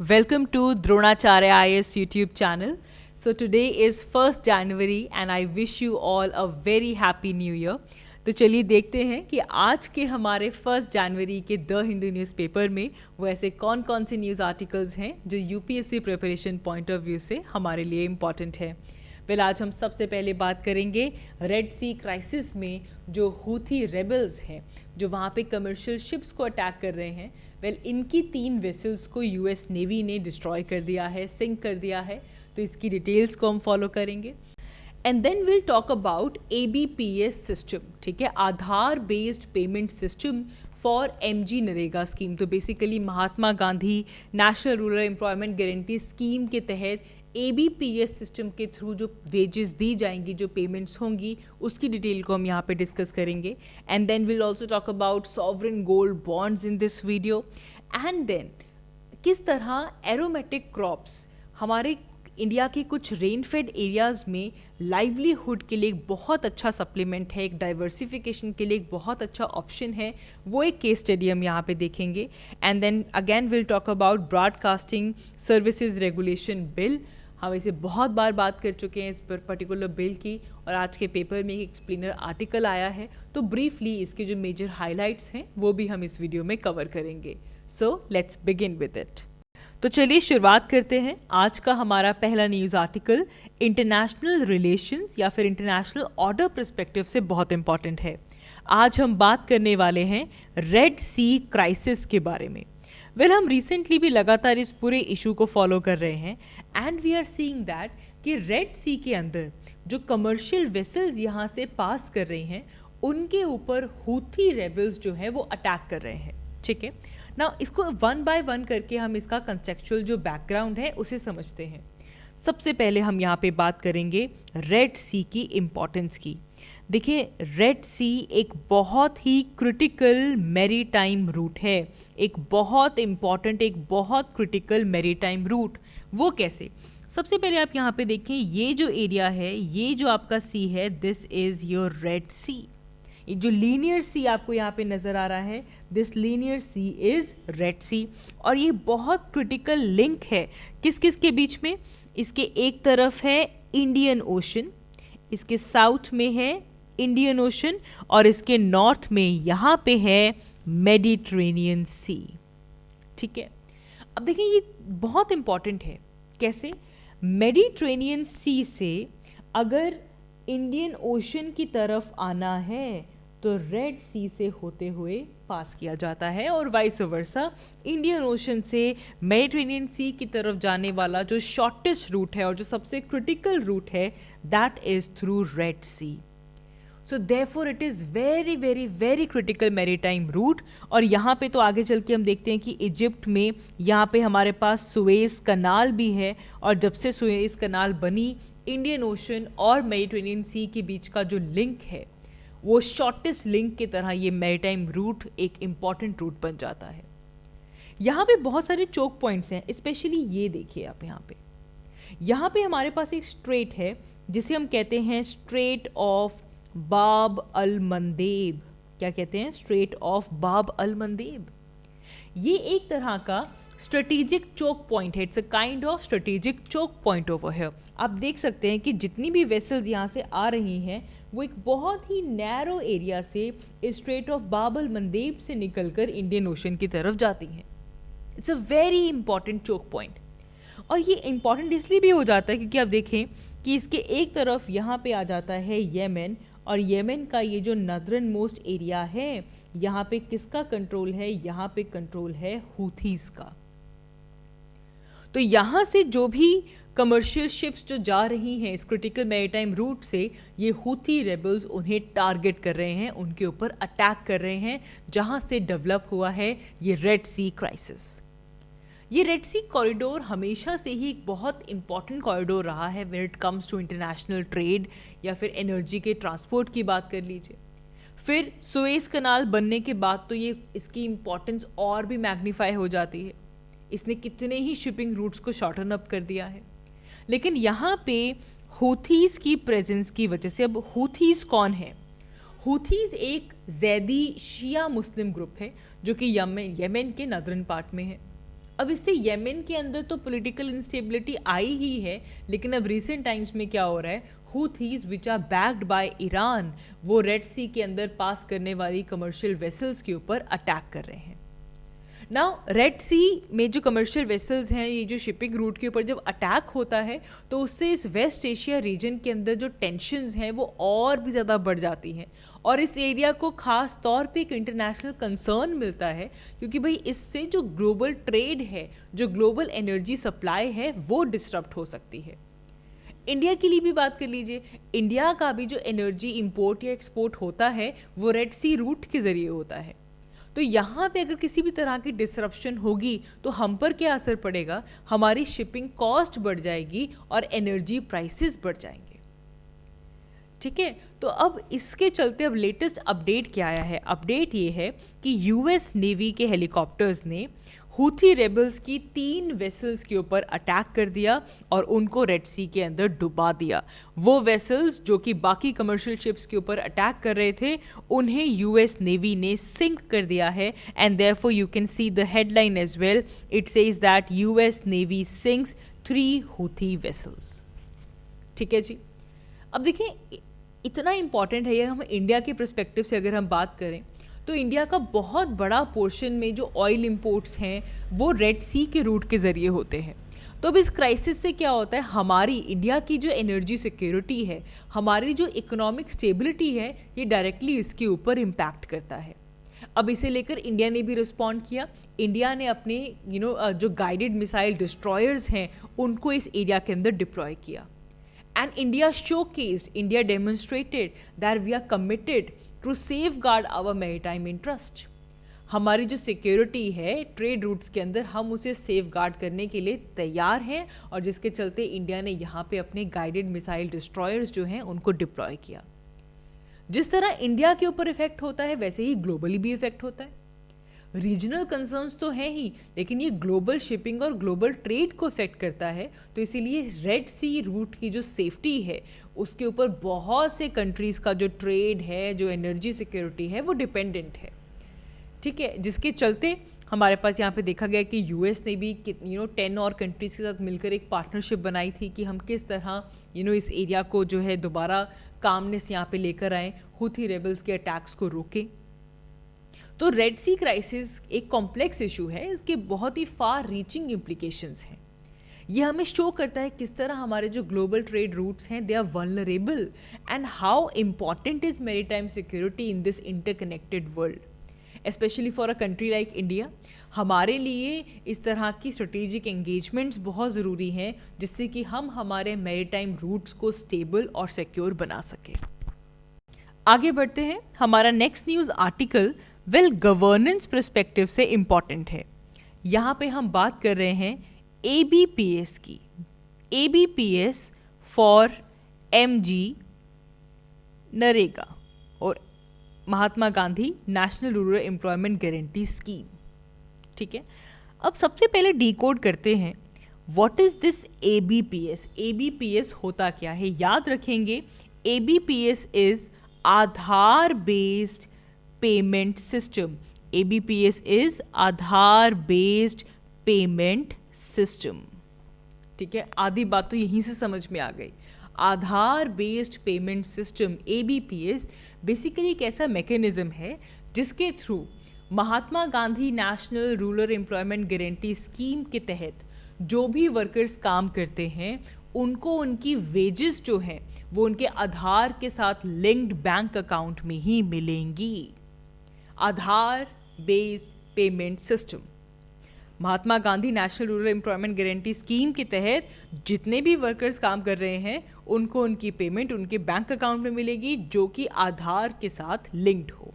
Welcome to Dronacharya IAS YouTube channel. So today is 1st January and I wish you all a very happy new year. तो चलिए देखते हैं कि आज के हमारे 1st जनवरी के द हिंदू न्यूज़पेपर में वो ऐसे कौन कौन से न्यूज़ आर्टिकल्स हैं जो UPSC preparation point of view से हमारे लिए इम्पॉर्टेंट है। वेल आज हम सबसे पहले बात करेंगे रेड सी क्राइसिस में जो हूथी रेबल्स हैं जो वहाँ पे कमर्शियल शिप्स को अटैक कर रहे हैं। वेल इनकी 3 वेसल्स को यूएस नेवी ने डिस्ट्रॉय कर दिया है, सिंक कर दिया है। तो इसकी डिटेल्स को हम फॉलो करेंगे and then will talk about ABPS system, ठीक है, Aadhaar based payment system for MG NREGA scheme. तो basically Mahatma Gandhi national rural employment guarantee scheme के तहत ABPS सिस्टम के थ्रू जो वेजेस दी जाएंगी, जो पेमेंट्स होंगी, उसकी डिटेल को हम यहाँ पे डिस्कस करेंगे and then will also talk about sovereign gold bonds in this video and then किस तरह एरोमेटिक क्रॉप्स हमारे इंडिया के कुछ रेनफेड एरियाज़ में लाइवलीहुड के लिए एक बहुत अच्छा सप्लीमेंट है, एक डाइवर्सिफिकेशन के लिए एक बहुत अच्छा ऑप्शन है। वो एक केस स्टडी हम यहाँ पे देखेंगे and then again will talk about broadcasting services regulation bill. हम इसे बहुत बार बात कर चुके हैं इस पर पर्टिकुलर बिल की और आज के पेपर में एक एक्सप्लेनर आर्टिकल आया है। तो ब्रीफली इसके जो मेजर हाईलाइट्स हैं वो भी हम इस वीडियो में कवर करेंगे। So let's begin with it. तो चलिए शुरुआत करते हैं। आज का हमारा पहला न्यूज़ आर्टिकल इंटरनेशनल रिलेशंस या फिर इंटरनेशनल ऑर्डर पर्सपेक्टिव से बहुत इंपॉर्टेंट है। आज हम बात करने वाले हैं रेड सी क्राइसिस के बारे में। वेल हम रिसेंटली भी लगातार इस पूरे इशू को फॉलो कर रहे हैं and we are seeing that कि रेड सी के अंदर जो कमर्शियल वेसल्स यहाँ से पास कर रही हैं उनके ऊपर हूथी रेबल्स जो है वो अटैक कर रहे हैं, ठीक है ना। इसको वन बाय वन करके हम इसका कंसेप्चुअल जो बैकग्राउंड है उसे समझते हैं। सबसे पहले हम यहाँ पे बात करेंगे रेड सी की इम्पोर्टेंस की। देखिए रेड सी एक बहुत ही क्रिटिकल मैरीटाइम रूट है, एक बहुत इम्पॉर्टेंट, एक बहुत क्रिटिकल मैरीटाइम रूट। वो कैसे? सबसे पहले आप यहाँ पे देखें, ये जो एरिया है, ये जो आपका सी है, दिस इज़ योर रेड सी। ये जो लीनियर सी आपको यहाँ पे नज़र आ रहा है, this linear sea is Red Sea. और ये बहुत क्रिटिकल लिंक है किस किस के बीच में? इसके एक तरफ है इंडियन ओशन, इसके साउथ में है इंडियन ओशन और इसके नॉर्थ में यहाँ पे है मेडिटेरेनियन सी, ठीक है। अब देखिए ये बहुत इंपॉर्टेंट है। कैसे? मेडिटेरेनियन सी से अगर इंडियन ओशन की तरफ आना है तो रेड सी से होते हुए पास किया जाता है और वाइस वर्सा इंडियन ओशन से मेडिटेरेनियन सी की तरफ जाने वाला जो शॉर्टेस्ट रूट है और जो सबसे क्रिटिकल रूट है, that is through red sea. So therefore it is very very very critical maritime route. और यहाँ पे तो आगे चल के हम देखते हैं कि इजिप्ट में यहाँ पे हमारे पास सुएज कनाल भी है और जब से सुएज कनाल बनी, इंडियन ओशन और मेडिटेरेनियन सी के बीच का जो लिंक है वो शॉर्टेस्ट लिंक की तरह ये मैरीटाइम रूट एक इम्पॉर्टेंट रूट बन जाता है। यहाँ पे बहुत सारे चोक पॉइंट्स हैं, स्पेशली ये देखिए आप यहाँ पे हमारे पास एक स्ट्रेट है जिसे हम कहते हैं स्ट्रेट ऑफ बाब अल मंदेब। क्या कहते हैं? स्ट्रेट ऑफ बाब अल मंदेब। ये एक तरह का स्ट्रेटेजिक चोक पॉइंट है, it's a kind of strategic choke point over here. आप देख सकते हैं कि जितनी भी वेसल्स यहाँ से आ रही हैं वो एक बहुत ही नैरो एरिया से स्ट्रेट ऑफ बाब अल मंदेब से निकलकर इंडियन ओशन की तरफ जाती हैं। It's a very important choke point. और ये इंपॉर्टेंट इसलिए भी हो जाता है क्योंकि आप देखें कि इसके एक तरफ यहाँ पे आ जाता है येमेन और येमेन का ये जो नदरन मोस्ट एरिया है, यहाँ पे किसका कंट्रोल है? यहाँ पे कंट्रोल है हूथीज का। तो यहाँ से जो भी कमर्शियल शिप्स जो जा रही हैं इस क्रिटिकल मैरीटाइम रूट से, ये हूथी रेबल्स उन्हें टारगेट कर रहे हैं, उनके ऊपर अटैक कर रहे हैं, जहाँ से डेवलप हुआ है ये रेड सी क्राइसिस। ये रेड सी कॉरिडोर हमेशा से ही एक बहुत इंपॉर्टेंट कॉरिडोर रहा है when it comes to international trade या फिर एनर्जी के ट्रांसपोर्ट की बात कर लीजिए। फिर सुएज कनाल बनने के बाद तो ये इसकी इम्पोर्टेंस और भी मैग्नीफाई हो जाती है। इसने कितने ही शिपिंग रूट्स को शॉर्टन अप कर दिया है। लेकिन यहाँ पे हूथीज की प्रेजेंस की वजह से, अब हूथीज कौन है? हूथीज एक जैदी शिया मुस्लिम ग्रुप है जो कि येमेन के नदरन पार्ट में है। अब इससे येमेन के अंदर तो पॉलिटिकल इंस्टेबिलिटी आई ही है, लेकिन अब रिसेंट टाइम्स में क्या हो रहा है, Houthis which are backed by Iran, वो रेड सी के अंदर पास करने वाली कमर्शियल वेसल्स के ऊपर अटैक कर रहे हैं। नाउ रेड सी में जो कमर्शियल वेसल्स हैं, ये जो शिपिंग रूट के ऊपर जब अटैक होता है तो उससे इस वेस्ट एशिया रीजन के अंदर जो टेंशन्स हैं वो और भी ज़्यादा बढ़ जाती हैं, और इस एरिया को ख़ास तौर पे एक इंटरनेशनल कंसर्न मिलता है, क्योंकि भाई इससे जो ग्लोबल ट्रेड है, जो ग्लोबल एनर्जी सप्लाई है, वो डिस्टर्ब हो सकती है। इंडिया के लिए भी बात कर लीजिए, इंडिया का भी जो एनर्जी इंपोर्ट या एक्सपोर्ट होता है वो रेड सी रूट के ज़रिए होता है। तो यहाँ पे अगर किसी भी तरह की डिसरप्शन होगी तो हम पर क्या असर पड़ेगा, हमारी शिपिंग कॉस्ट बढ़ जाएगी और एनर्जी प्राइसेस बढ़ जाएंगे। ठीक है, तो अब इसके चलते अब लेटेस्ट अपडेट क्या आया है, अपडेट ये है कि यूएस नेवी के हेलीकॉप्टर्स ने हूथी रेबल्स की 3 वेसल्स के ऊपर अटैक कर दिया और उनको रेड सी के अंदर डुबा दिया। वो वेसल्स जो कि बाकी कमर्शियल शिप्स के ऊपर अटैक कर रहे थे, उन्हें यूएस नेवी ने सिंक कर दिया है, and therefore you can see the headline as well, it says that US navy sinks 3 Houthi vessels. ठीक है जी, अब देखिए इतना इंपॉर्टेंट है ये, हम इंडिया के पर्सपेक्टिव से अगर हम बात करें तो इंडिया का बहुत बड़ा पोर्शन में जो ऑयल इंपोर्ट्स हैं वो रेड सी के रूट के ज़रिए होते हैं। तो अब इस क्राइसिस से क्या होता है, हमारी इंडिया की जो एनर्जी सिक्योरिटी है, हमारी जो इकोनॉमिक स्टेबिलिटी है, ये डायरेक्टली इसके ऊपर इम्पैक्ट करता है। अब इसे लेकर इंडिया ने भी रिस्पॉन्ड किया। इंडिया ने अपने जो गाइडेड मिसाइल डिस्ट्रॉयर्स हैं उनको इस एरिया के अंदर डिप्लॉय किया, and India showcased, India demonstrated that we are committed to safeguard our maritime interest. हमारी जो सिक्योरिटी है ट्रेड रूट्स के अंदर, हम उसे सेफगार्ड करने के लिए तैयार हैं, और जिसके चलते इंडिया ने यहाँ पे अपने गाइडेड मिसाइल डिस्ट्रॉयर्स जो हैं उनको डिप्लॉय किया। जिस तरह इंडिया के ऊपर इफेक्ट होता है वैसे ही ग्लोबली भी इफेक्ट होता है। रीजनल कंसर्न्स तो हैं ही, लेकिन ये ग्लोबल शिपिंग और ग्लोबल ट्रेड को इफेक्ट करता है, तो इसीलिए रेड सी रूट की जो सेफ्टी है उसके ऊपर बहुत से कंट्रीज़ का जो ट्रेड है, जो एनर्जी सिक्योरिटी है, वो डिपेंडेंट है। ठीक है, जिसके चलते हमारे पास यहाँ पे देखा गया कि यूएस ने भी 10 और कंट्रीज़ के साथ मिलकर एक पार्टनरशिप बनाई थी कि हम किस तरह इस एरिया को जो है दोबारा कामनेस यहाँ पे लेकर आएँ, हूथी रेबल्स के अटैक्स को रोकें। तो रेड सी क्राइसिस एक कॉम्प्लेक्स इशू है, इसके बहुत ही फार रीचिंग इम्प्लीकेशंस हैं। ये हमें शो करता है किस तरह हमारे जो ग्लोबल ट्रेड रूट्स हैं they are vulnerable, and how important is maritime security in this interconnected world, specially for a country like India. हमारे लिए इस तरह की स्ट्रेटेजिक एंगेजमेंट्स बहुत ज़रूरी हैं, जिससे कि हम हमारे मैरीटाइम रूट्स को स्टेबल और सिक्योर बना सकें। आगे बढ़ते हैं, हमारा next news article governance perspective से इम्पॉर्टेंट है। यहाँ पे हम बात कर रहे हैं ABPS की, ABPS फॉर MG नरेगा और Mahatma Gandhi national rural employment guarantee scheme. ठीक है, अब सबसे पहले डिकोड करते हैं what is this ABPS। ABPS होता क्या है, याद रखेंगे ABPS is Aadhaar based payment system. ABPS is Aadhaar based payment system. ठीक है, आधी बात तो यहीं से समझ में आ गई। Aadhaar based payment system ABPS basically एक ऐसा मैकेनिज्म है जिसके through Mahatma Gandhi national rural employment guarantee scheme के तहत जो भी वर्कर्स काम करते हैं उनको उनकी वेजेस जो हैं वो उनके आधार के साथ लिंक्ड बैंक अकाउंट में ही मिलेंगी। Aadhaar based payment system, Mahatma Gandhi national rural employment guarantee scheme के तहत जितने भी वर्कर्स काम कर रहे हैं उनको उनकी पेमेंट उनके बैंक अकाउंट में मिलेगी जो कि आधार के साथ लिंक्ड हो।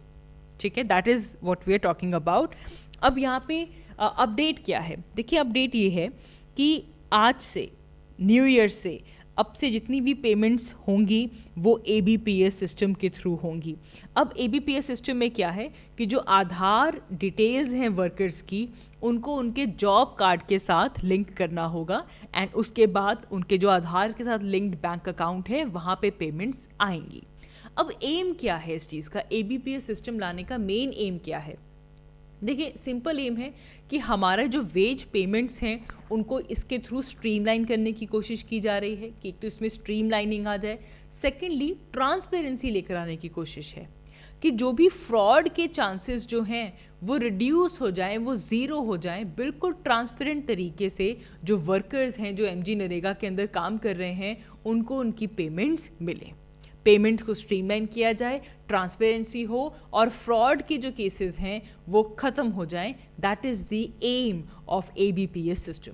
ठीक है, that is what we are talking about. अब यहाँ पे अपडेट क्या है, देखिए अपडेट ये है कि आज से न्यू ईयर से अब से जितनी भी पेमेंट्स होंगी वो ABPS सिस्टम के थ्रू होंगी। अब ABPS सिस्टम में क्या है कि जो आधार डिटेल्स हैं वर्कर्स की उनको उनके जॉब कार्ड के साथ लिंक करना होगा, एंड उसके बाद उनके जो आधार के साथ लिंक्ड बैंक अकाउंट है वहाँ पे पेमेंट्स आएंगी। अब एम क्या है इस चीज़ का, ABPS सिस्टम लाने का मेन एम क्या है? देखिए सिंपल एम है कि हमारा जो वेज पेमेंट्स हैं उनको इसके थ्रू स्ट्रीमलाइन करने की कोशिश की जा रही है कि एक तो इसमें स्ट्रीमलाइनिंग आ जाए, सेकेंडली ट्रांसपेरेंसी लेकर आने की कोशिश है कि जो भी फ्रॉड के चांसेस जो हैं वो रिड्यूस हो जाएं, वो ज़ीरो हो जाएं, बिल्कुल ट्रांसपेरेंट तरीके से जो वर्कर्स हैं जो एमजी नरेगा के अंदर काम कर रहे हैं उनको उनकी पेमेंट्स मिलें, पेमेंट्स को स्ट्रीमलाइन किया जाए, ट्रांसपेरेंसी हो और फ्रॉड की जो केसेस हैं वो ख़त्म हो जाएं। That is the aim of ABPS system.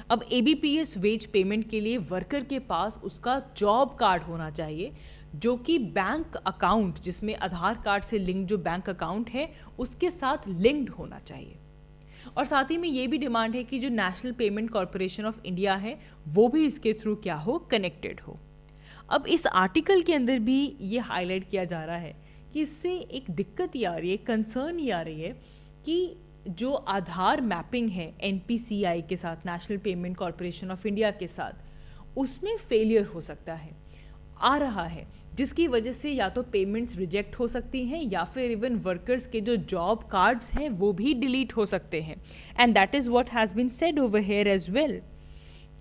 अब एबीपीएस वेज पेमेंट के लिए वर्कर के पास उसका जॉब कार्ड होना चाहिए जो कि बैंक अकाउंट, जिसमें आधार कार्ड से लिंक जो बैंक अकाउंट है उसके साथ लिंक्ड होना चाहिए। और साथ ही में ये भी डिमांड है कि जो national payment corporation of India है वो भी इसके थ्रू क्या हो, कनेक्टेड हो। अब इस आर्टिकल के अंदर भी ये हाईलाइट किया जा रहा है कि इससे एक दिक्कत ये आ रही है, कंसर्न ये आ रही है कि जो आधार मैपिंग है एनपीसीआई के साथ, national payment corporation of India के साथ, उसमें फेलियर हो सकता है, आ रहा है, जिसकी वजह से या तो पेमेंट्स रिजेक्ट हो सकती हैं या फिर इवन वर्कर्स के जो जॉब कार्ड्स हैं वो भी डिलीट हो सकते हैं। And that is what has been said over here as well.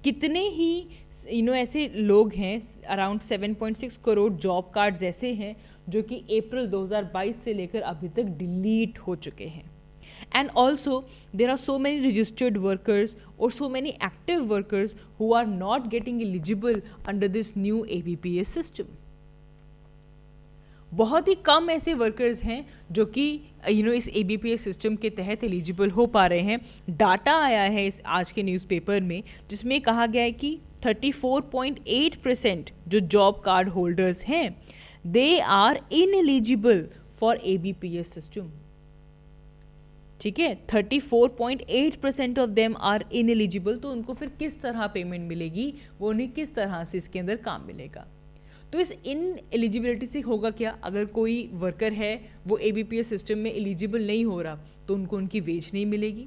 कितने ही ऐसे लोग हैं, अराउंड 7.6 करोड़ जॉब कार्ड्स ऐसे हैं जो कि अप्रैल 2022 से लेकर अभी तक डिलीट हो चुके हैं। And also there are so many registered workers और so many active workers who are not getting eligible under this new ABPS system. बहुत ही कम ऐसे वर्कर्स हैं जो कि इस एबीपीएस सिस्टम के तहत एलिजिबल हो पा रहे हैं। डाटा आया है इस आज के न्यूज़पेपर में जिसमें कहा गया है कि 34.8% जो जॉब कार्ड होल्डर्स हैं they are ineligible for ABPS system. ठीक है, 34.8% ऑफ देम आर इनएलिजिबल। तो उनको फिर किस तरह पेमेंट मिलेगी, वो उन्हें किस तरह से इसके अंदर काम मिलेगा। तो इस इन एलिजिबिलिटी से होगा क्या, अगर कोई वर्कर है वो एबीपीएस सिस्टम में एलिजिबल नहीं हो रहा तो उनको उनकी वेज नहीं मिलेगी।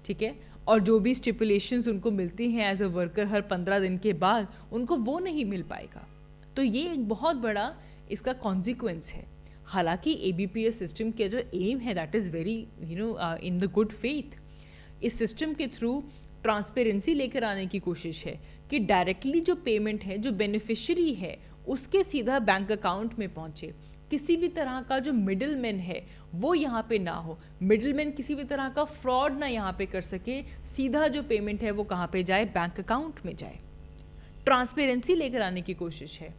ठीक है, और जो भी स्टिपुलेशंस उनको मिलती हैं एज अ वर्कर हर 15 दिन के बाद उनको वो नहीं मिल पाएगा। तो ये एक बहुत बड़ा इसका कॉन्सिक्वेंस है। हालांकि एबीपीएस सिस्टम के जो एम है that is very in the good faith. इस सिस्टम के थ्रू ट्रांसपेरेंसी लेकर आने की कोशिश है कि डायरेक्टली जो पेमेंट है जो बेनिफिशियरी है उसके सीधा बैंक अकाउंट में पहुंचे, किसी भी तरह का जो मिडिल मैन है वो यहाँ पे ना हो, मिडिल मैन किसी भी तरह का फ्रॉड ना यहाँ पे कर सके, सीधा जो पेमेंट है वो कहाँ पे जाए, बैंक अकाउंट में जाए। ट्रांसपेरेंसी लेकर आने की कोशिश है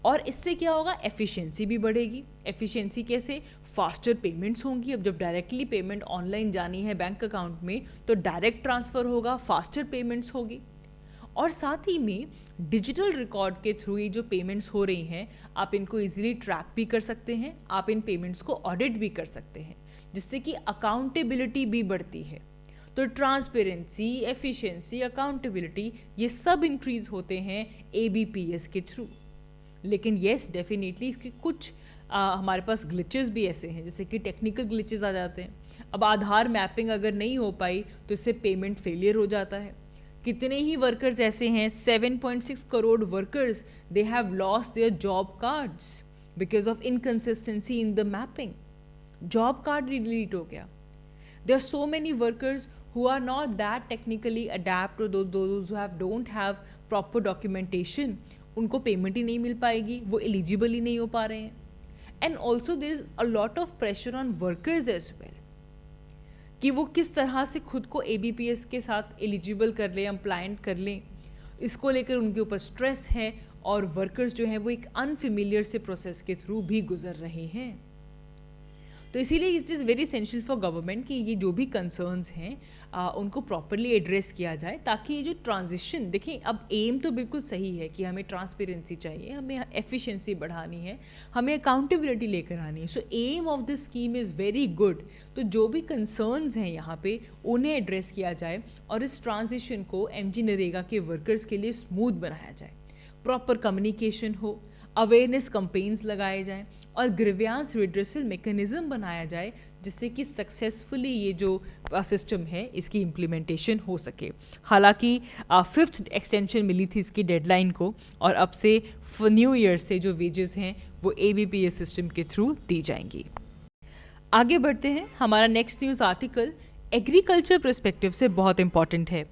और इससे क्या होगा, एफिशिएंसी भी बढ़ेगी। एफिशिएंसी कैसे, फास्टर पेमेंट्स होंगी। अब जब डायरेक्टली पेमेंट ऑनलाइन जानी है बैंक अकाउंट में तो डायरेक्ट ट्रांसफ़र होगा, फास्टर पेमेंट्स होगी। और साथ ही में डिजिटल रिकॉर्ड के थ्रू ये जो पेमेंट्स हो रही हैं आप इनको इजीली ट्रैक भी कर सकते हैं, आप इन पेमेंट्स को ऑडिट भी कर सकते हैं, जिससे कि अकाउंटेबिलिटी भी बढ़ती है। तो ट्रांसपेरेंसी, एफिशिएंसी, अकाउंटेबिलिटी ये सब इंक्रीज होते हैं एबीपीएस के थ्रू। लेकिन येस डेफिनेटली इसके कुछ हमारे पास ग्लिचेस भी ऐसे हैं, जैसे कि टेक्निकल ग्लिचेस आ जाते हैं। अब आधार मैपिंग अगर नहीं हो पाई तो इससे पेमेंट फेलियर हो जाता है। कितने ही वर्कर्स ऐसे हैं, 7.6 crore workers they have lost their job cards because of inconsistency in the mapping. Job card delete हो गया। There are so many workers who are not that technically adept or those who don't have proper documentation, उनको payment ही नहीं मिल पाएगी, वो eligible ही नहीं हो पा रहे हैं। And also there is a lot of pressure on workers as well कि वो किस तरह से खुद को एबीपीएस के साथ एलिजिबल कर लें, एम्प्लॉयमेंट कर लें। इसको लेकर उनके ऊपर स्ट्रेस है और वर्कर्स जो हैं वो एक अनफेमिलियर से प्रोसेस के थ्रू भी गुजर रहे हैं। तो इसीलिए it is very essential for government कि ये जो भी कंसर्न्स हैं उनको प्रॉपरली एड्रेस किया जाए, ताकि ये जो ट्रांजिशन, देखें अब एम तो बिल्कुल सही है कि हमें ट्रांसपेरेंसी चाहिए, हमें एफिशिएंसी बढ़ानी है, हमें अकाउंटेबिलिटी लेकर आनी है। So aim of this scheme is very good. तो जो भी कंसर्न्स हैं यहाँ पे उन्हें एड्रेस किया जाए और इस ट्रांजिशन को एमजी नरेगा के वर्कर्स के लिए स्मूथ बनाया जाए, प्रॉपर कम्युनिकेशन हो, अवेयरनेस कैंपेन्स लगाए जाएं और ग्रीवियंस रिड्रेसल मैकेनिज्म बनाया जाए, जिससे कि सक्सेसफुली ये जो सिस्टम है इसकी इम्प्लीमेंटेशन हो सके। हालांकि 5th एक्सटेंशन मिली थी इसकी डेडलाइन को और अब से न्यू ईयर से जो वेजेस हैं वो एबीपीएस सिस्टम के थ्रू दी जाएंगी। आगे बढ़ते हैं। हमारा next news article agriculture perspective से बहुत इंपॉर्टेंट है।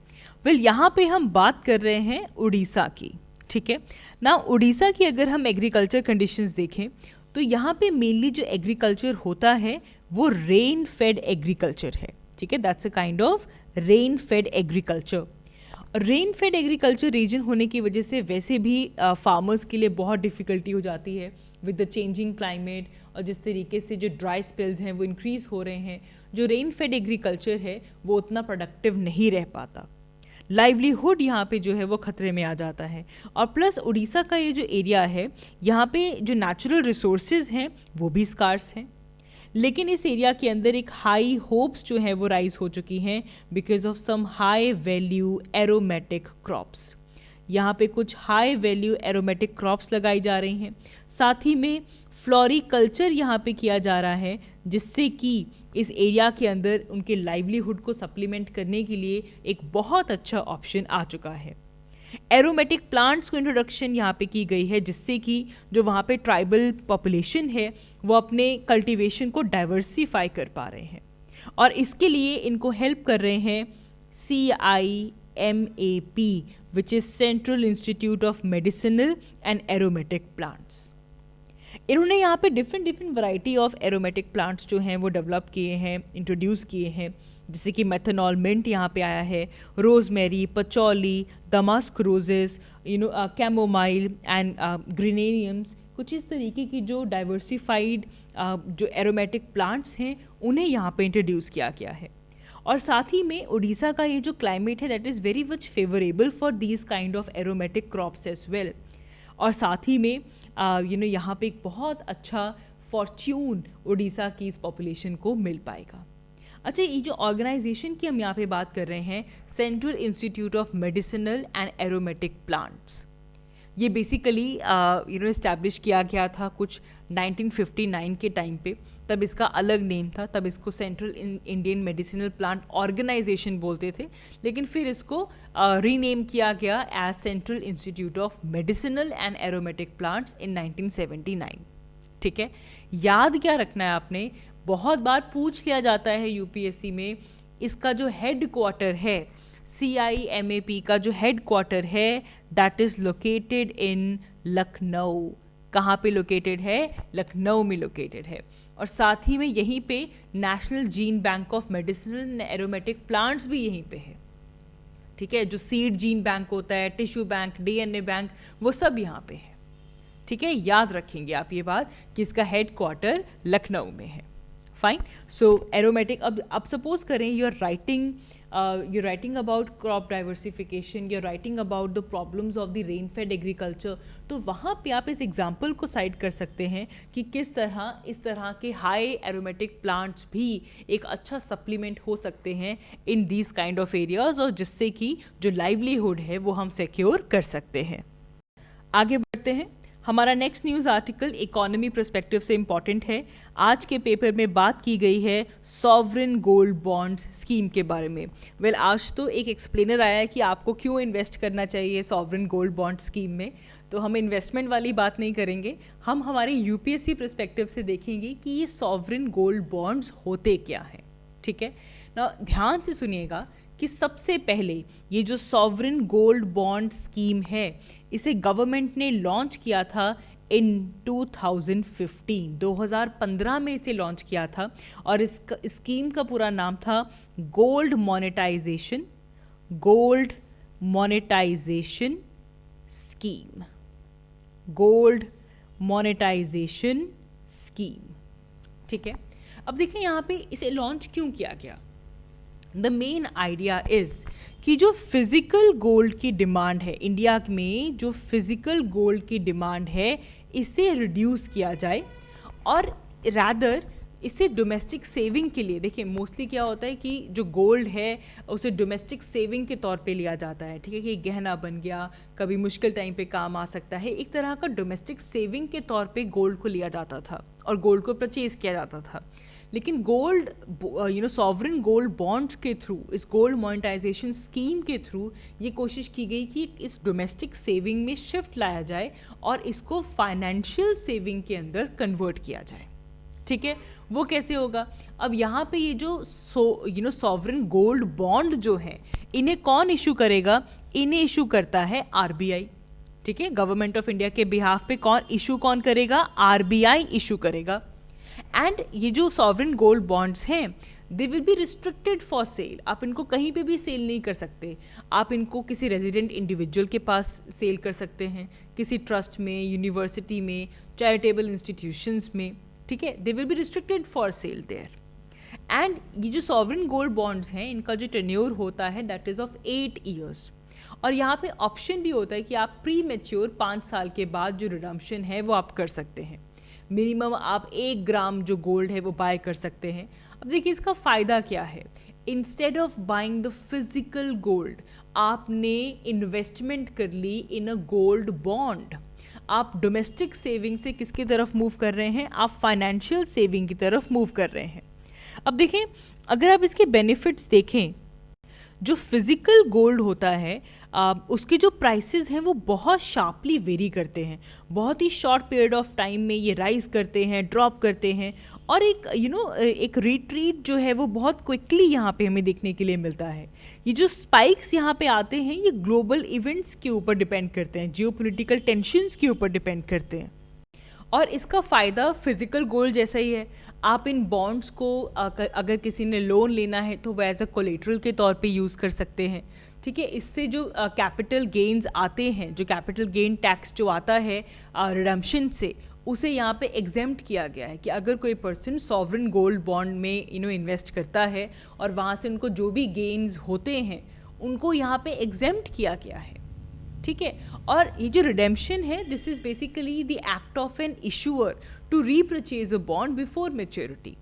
यहाँ पे हम बात कर रहे हैं उड़ीसा की, ठीक है ना। उड़ीसा की अगर हम एग्रीकल्चर कंडीशंस देखें तो यहाँ पे मेनली जो एग्रीकल्चर होता है वो रेन फेड एग्रीकल्चर है, ठीक है। That's a kind of rain fed agriculture. Rain fed agriculture region होने की वजह से वैसे भी फार्मर्स के लिए बहुत डिफ़िकल्टी हो जाती है विद द चेंजिंग क्लाइमेट, और जिस तरीके से जो ड्राई स्पेल्स हैं वो इंक्रीज़ हो रहे हैं, जो रेन फेड एग्रीकल्चर है वो उतना प्रोडक्टिव नहीं रह पाता। लाइवलीहुड यहाँ पे जो है वो खतरे में आ जाता है। और प्लस उड़ीसा का ये जो एरिया है यहाँ पे जो नेचुरल रिसोर्सेज हैं वो भी स्कार्स हैं, लेकिन इस एरिया के अंदर एक हाई होप्स जो हैं वो राइज हो चुकी हैं because of some high value aromatic crops. यहाँ पे कुछ हाई वैल्यू एरोमेटिक क्रॉप्स लगाई जा रही हैं, साथ ही में फ्लोरिकल्चर यहाँ पे किया जा रहा है, जिससे कि इस एरिया के अंदर उनके लाइवलीहुड को सप्लीमेंट करने के लिए एक बहुत अच्छा ऑप्शन आ चुका है। एरोमेटिक प्लांट्स को इंट्रोडक्शन यहाँ पे की गई है, जिससे कि जो वहाँ पे ट्राइबल पॉपुलेशन है वो अपने कल्टीवेशन को डाइवर्सिफाई कर पा रहे हैं, और इसके लिए इनको हेल्प कर रहे हैं CIMAP, which is central institute of medicinal and aromatic plants. इन्होंने यहाँ पे different variety of aromatic plants जो हैं वो डेवलप किए हैं, इंट्रोड्यूस किए हैं, जैसे कि मेथनॉल मिंट यहाँ पे आया है, rosemary, patchouli, damask roses, chamomile and geraniums. कुछ इस तरीके की जो डाइवर्सिफाइड जो एरोमेटिक प्लांट्स हैं उन्हें यहाँ पे इंट्रोड्यूस किया गया है। और साथ ही में उड़ीसा का ये जो क्लाइमेट है that is very much favourable for these kind of aromatic crops as well. और साथ ही में यहाँ पे एक बहुत अच्छा फॉर्च्यून उड़ीसा की इस पॉपुलेशन को मिल पाएगा। अच्छा, ये जो ऑर्गेनाइजेशन की हम यहाँ पे बात कर रहे हैं, central institute of medicinal and aromatic plants, ये बेसिकली इस्टेब्लिश किया गया था कुछ 1959 के टाइम पे। तब इसका अलग नेम था, तब इसको central Indian medicinal plant organisation बोलते थे, लेकिन फिर इसको रीनेम किया गया as central institute of medicinal and aromatic plants in 1979, ठीक है। याद क्या रखना है आपने, बहुत बार पूछ लिया जाता है यूपीएससी में, इसका जो हेड क्वार्टर है CIMAP का जो हेड क्वार्टर है that is located in Lucknow. कहाँ पे लोकेटेड है? लखनऊ में लोकेटेड है। और साथ ही में यहीं पे national gene bank of medicinal aromatic plants भी यहीं पे है, ठीक है। जो सीड जीन बैंक होता है, टिश्यू बैंक, DNA बैंक, वो सब यहाँ पे है, ठीक है। याद रखेंगे आप ये बात कि इसका हेड क्वार्टर लखनऊ में है। फाइन। सो एरोमेटिक, अब सपोज करें you are writing about crop diversification, you are writing about the problems of the rain fed agriculture, तो वहाँ पे आप इस एग्जाम्पल को साइड कर सकते हैं कि किस तरह इस तरह के हाई एरोमेटिक प्लांट्स भी एक अच्छा सप्लीमेंट हो सकते हैं in these kind of areas, और जिससे कि जो लाइवलीहुड है वो हम सिक्योर कर सकते हैं। आगे बढ़ते हैं। हमारा next news article economy perspective से इम्पॉर्टेंट है। आज के पेपर में बात की गई है सॉवरेन गोल्ड बॉन्ड्स स्कीम के बारे में। आज तो एक एक्सप्लेनर आया है कि आपको क्यों इन्वेस्ट करना चाहिए सॉवरेन गोल्ड बॉन्ड स्कीम में, तो हम इन्वेस्टमेंट वाली बात नहीं करेंगे, हम हमारे यूपीएससी पर्सपेक्टिव से देखेंगे कि ये सॉवरेन गोल्ड बॉन्ड्स होते क्या हैं, ठीक है ना। ध्यान से सुनिएगा कि सबसे पहले ये जो सॉवरेन गोल्ड बॉन्ड स्कीम है इसे गवर्नमेंट ने लॉन्च किया था इन 2015 में इसे लॉन्च किया था, और इस स्कीम का पूरा नाम था gold monetisation scheme, gold monetisation scheme, ठीक है। अब देखिए यहाँ पे इसे लॉन्च क्यों किया गया। द मेन आइडिया इज़ कि जो फिज़िकल गोल्ड की डिमांड है इंडिया में, जो फिज़िकल गोल्ड की डिमांड है इसे रिड्यूस किया जाए, और रादर इसे डोमेस्टिक सेविंग के लिए, देखिए मोस्टली क्या होता है कि जो गोल्ड है उसे डोमेस्टिक सेविंग के तौर पे लिया जाता है, ठीक है, कि गहना बन गया, कभी मुश्किल टाइम पे काम आ सकता है, एक तरह का डोमेस्टिक सेविंग के तौर पे गोल्ड को लिया जाता था और गोल्ड को परचेज किया जाता था। लेकिन गोल्ड सॉवरेन गोल्ड बॉन्ड्स के थ्रू, इस गोल्ड मोनेटाइजेशन स्कीम के थ्रू ये कोशिश की गई कि इस डोमेस्टिक सेविंग में शिफ्ट लाया जाए और इसको फाइनेंशियल सेविंग के अंदर कन्वर्ट किया जाए, ठीक है, वो कैसे होगा? अब यहाँ पे ये जो सॉवरेन गोल्ड बॉन्ड जो है, इन्हें कौन इशू करेगा? इन्हें इशू करता है आरबीआई, ठीक है। गवर्नमेंट ऑफ इंडिया के बिहाफ पे कौन करेगा? आरबीआई इशू करेगा। एंड ये जो सॉवरेन गोल्ड बॉन्ड्स हैं, दे will be restricted for cell. आप इनको कहीं पे भी सेल नहीं कर सकते। आप इनको किसी रेजिडेंट इंडिविजुअल के पास सेल कर सकते हैं, किसी ट्रस्ट में, यूनिवर्सिटी में, चैरिटेबल इंस्टीट्यूशंस में, ठीक है। They will be restricted for sale there. And ये जो सॉवरेन गोल्ड बॉन्ड्स हैं, इनका जो टेन्योर होता है दैट इज़ ऑफ 8 ईयर्स। और यहाँ पे ऑप्शन भी होता है कि आप प्री मैच्योर 5 साल के बाद जो रिडम्पशन है वो आप कर सकते हैं। मिनिमम आप 1 ग्राम जो गोल्ड है वो बाय कर सकते हैं। अब देखिए इसका फ़ायदा क्या है। Instead of buying the physical gold, आपने इन्वेस्टमेंट कर ली इन अ गोल्ड बॉन्ड। आप डोमेस्टिक सेविंग से किसकी तरफ मूव कर रहे हैं? आप फाइनेंशियल सेविंग की तरफ मूव कर रहे हैं। अब देखें, अगर आप इसके बेनिफिट्स देखें, जो फिजिकल गोल्ड होता है उसके जो प्राइसेस हैं वो बहुत शार्पली वेरी करते हैं। बहुत ही शॉर्ट पीरियड ऑफ टाइम में ये राइज करते हैं, ड्रॉप करते हैं, और एक रिट्रीट जो है वो बहुत क्विकली यहाँ पे हमें देखने के लिए मिलता है। ये जो स्पाइक्स यहाँ पे आते हैं, ये ग्लोबल इवेंट्स के ऊपर डिपेंड करते हैं, जियोपॉलिटिकल टेंशंस के ऊपर डिपेंड करते हैं। और इसका फ़ायदा फिजिकल गोल्ड जैसा ही है। आप इन बॉन्ड्स को अगर किसी ने लोन लेना है तो वह एज अ कोलेट्रल के तौर पे यूज़ कर सकते हैं, ठीक है। इससे जो कैपिटल गेन्स आते हैं, जो कैपिटल गेन टैक्स जो आता है रिडम्पशन से, उसे यहाँ पे एग्जेम्प्ट किया गया है कि अगर कोई पर्सन सॉवरेन गोल्ड बॉन्ड में इन्वेस्ट करता है और वहाँ से उनको जो भी गेन्स होते हैं उनको यहाँ पे एग्जेम्प्ट किया गया है, ठीक है। और ये जो रिडेम्पशन है, this is basically the act of an issuer to repurchase a bond before maturity.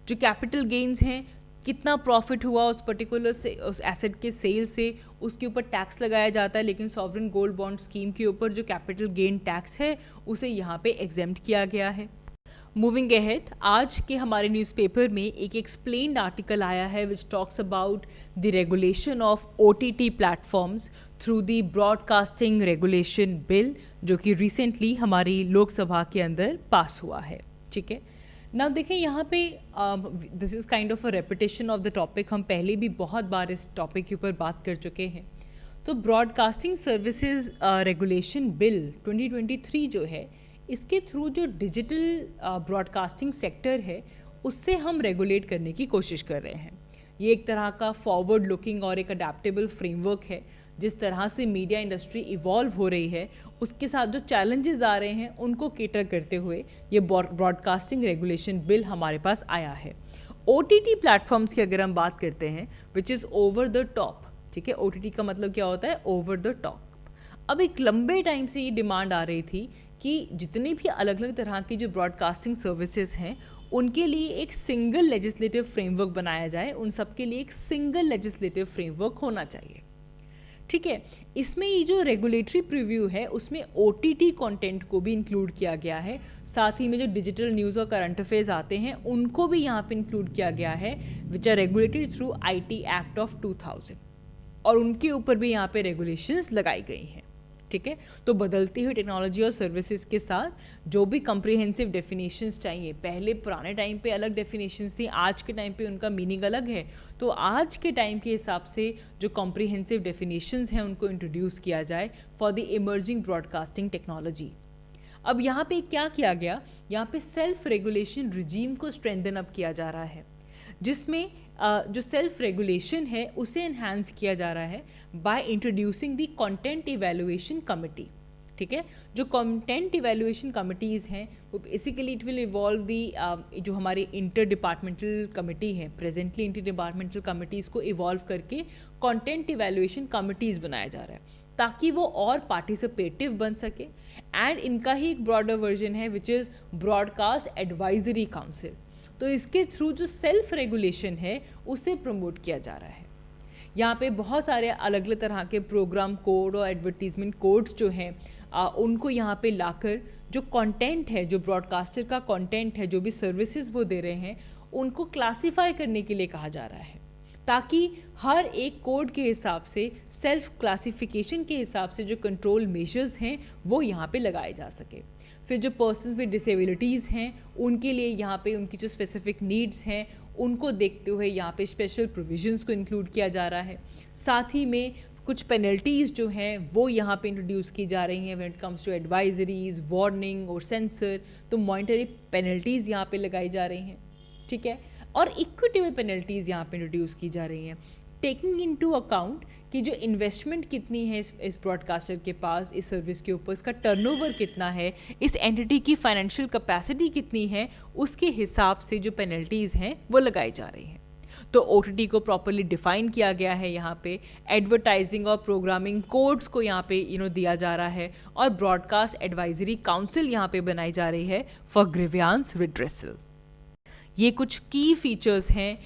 जो कैपिटल गेन्स हैं, कितना प्रॉफिट हुआ उस पर्टिकुलर से, उस एसेट के सेल से, उसके ऊपर टैक्स लगाया जाता है। लेकिन सॉवरेन गोल्ड बॉन्ड स्कीम के ऊपर जो कैपिटल गेन टैक्स है उसे यहाँ पे एग्जेम्प्ट किया गया है। मूविंग अहेड, आज के हमारे न्यूज़पेपर में एक एक्सप्लेन्ड आर्टिकल आया है which talks about the regulation of OTT platforms through the broadcasting regulation bill, जो कि रिसेंटली हमारी लोकसभा के अंदर पास हुआ है, ठीक है। ना देखें यहाँ पे this is kind of a repetition of the topic. हम पहले भी बहुत बार इस टॉपिक के ऊपर बात कर चुके हैं। तो ब्रॉडकास्टिंग सर्विसेज रेगुलेशन बिल 2023 जो है, इसके थ्रू जो डिजिटल ब्रॉडकास्टिंग सेक्टर है उससे हम रेगुलेट करने की कोशिश कर रहे हैं। ये एक तरह का फॉरवर्ड लुकिंग और एक अडेप्टेबल फ्रेमवर्क है। जिस तरह से मीडिया इंडस्ट्री इवॉल्व हो रही है, उसके साथ जो चैलेंजेस आ रहे हैं उनको केटर करते हुए ये ब्रॉडकास्टिंग रेगुलेशन बिल हमारे पास आया है। OTT प्लेटफॉर्म्स की अगर हम बात करते हैं, which is over the top, ठीक है। OTT का मतलब क्या होता है? Over the top. अब एक लंबे टाइम से ये डिमांड आ रही थी कि जितनी भी अलग अलग तरह की जो ब्रॉडकास्टिंग सर्विसेज हैं उनके लिए एक सिंगल लेजिस्लेटिव फ्रेमवर्क बनाया जाए, उन सब के लिए एक सिंगल लेजिस्लेटिव फ्रेमवर्क होना चाहिए, ठीक है। इसमें ये जो रेगुलेटरी प्रीव्यू है उसमें OTT कंटेंट को भी इंक्लूड किया गया है। साथ ही में जो डिजिटल न्यूज़ और करंट अफेयर्स आते हैं उनको भी यहाँ पे इंक्लूड किया गया है, which are regulated through IT act of 2000, और उनके ऊपर भी यहाँ पे रेगुलेशंस लगाई गई हैं, ठीक है। तो बदलती हुई टेक्नोलॉजी और सर्विसेज के साथ जो भी कम्प्रिहेंसिव डेफिनेशंस चाहिए, पहले पुराने टाइम पे अलग डेफिनेशंस थी, आज के टाइम पे उनका मीनिंग अलग है। तो आज के टाइम के हिसाब से जो कम्प्रिहेंसिव डेफिनेशंस हैं उनको इंट्रोड्यूस किया जाए for the emerging broadcasting technology. अब यहाँ पे क्या किया गया? यहाँ पे सेल्फ रेगुलेशन रिजीम को स्ट्रेंथन अप किया जा रहा है, जिसमें जो सेल्फ रेगुलेशन है उसे एनहांस किया जा रहा है by introducing the content evaluation committee, ठीक है। जो कंटेंट इवैल्यूएशन कमिटीज़ हैं वो बेसिकली इट विल इवॉल्व दी जो हमारी इंटर डिपार्टमेंटल कमिटी है, प्रेजेंटली इंटर डिपार्टमेंटल कमिटीज़ को इवॉल्व करके कंटेंट इवैल्यूएशन कमिटीज़ बनाया जा रहा है ताकि वो और पार्टिसिपेटिव बन सके। एंड इनका ही एक ब्रॉडर वर्जन है which is broadcast advisory council. तो इसके थ्रू जो सेल्फ रेगुलेशन है उसे प्रमोट किया जा रहा है। यहाँ पे बहुत सारे अलग अलग तरह के प्रोग्राम कोड और एडवर्टीजमेंट कोड्स जो हैं उनको यहाँ पे लाकर जो कंटेंट है, जो ब्रॉडकास्टर का कंटेंट है, जो भी सर्विसेज वो दे रहे हैं, उनको क्लासीफाई करने के लिए कहा जा रहा है ताकि हर एक कोड के हिसाब से, सेल्फ क्लासिफिकेशन के हिसाब से जो कंट्रोल मेजर्स हैं वो यहाँ पे लगाए जा सके। फिर जो पर्सन्स विद डिसेबिलिटीज़ हैं उनके लिए यहाँ पे उनकी जो स्पेसिफिक नीड्स हैं उनको देखते हुए यहाँ पे स्पेशल प्रोविजंस को इंक्लूड किया जा रहा है। साथ ही में कुछ पेनल्टीज़ जो हैं वो यहाँ पे इंट्रोड्यूस की जा रही हैं when it comes to advisories, warning और सेंसर। तो मॉनिटरी पेनल्टीज़ यहाँ पे लगाई जा रही हैं, ठीक है। और इक्विटेबल पेनल्टीज़ यहाँ पे इंट्रोड्यूस की जा रही हैं, टेकिंग इनटू अकाउंट कि जो इन्वेस्टमेंट कितनी है इस ब्रॉडकास्टर के पास इस सर्विस के ऊपर, इसका टर्नओवर कितना है, इस एंटिटी की फाइनेंशियल कैपेसिटी कितनी है, उसके हिसाब से जो पेनल्टीज़ हैं वो लगाई जा रही हैं। तो OTT को प्रॉपरली डिफाइन किया गया है यहाँ पे, एडवर्टाइजिंग और प्रोग्रामिंग कोड्स को यहाँ पे दिया जा रहा है, और ब्रॉडकास्ट एडवाइजरी काउंसिल यहाँ पे बनाई जा रही है फॉर ग्रीवियांस रिड्रेसल। ये कुछ की फीचर्स हैं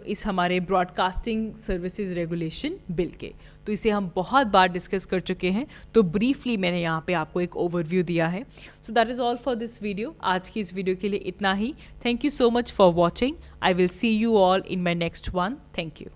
इस हमारे ब्रॉडकास्टिंग सर्विसेज रेगुलेशन बिल के। तो इसे हम बहुत बार डिस्कस कर चुके हैं, तो ब्रीफली मैंने यहाँ पे आपको एक ओवरव्यू दिया है। So that is all for this video. आज की इस वीडियो के लिए इतना ही। Thank you so much for watching. I will see you all in my next one. Thank you.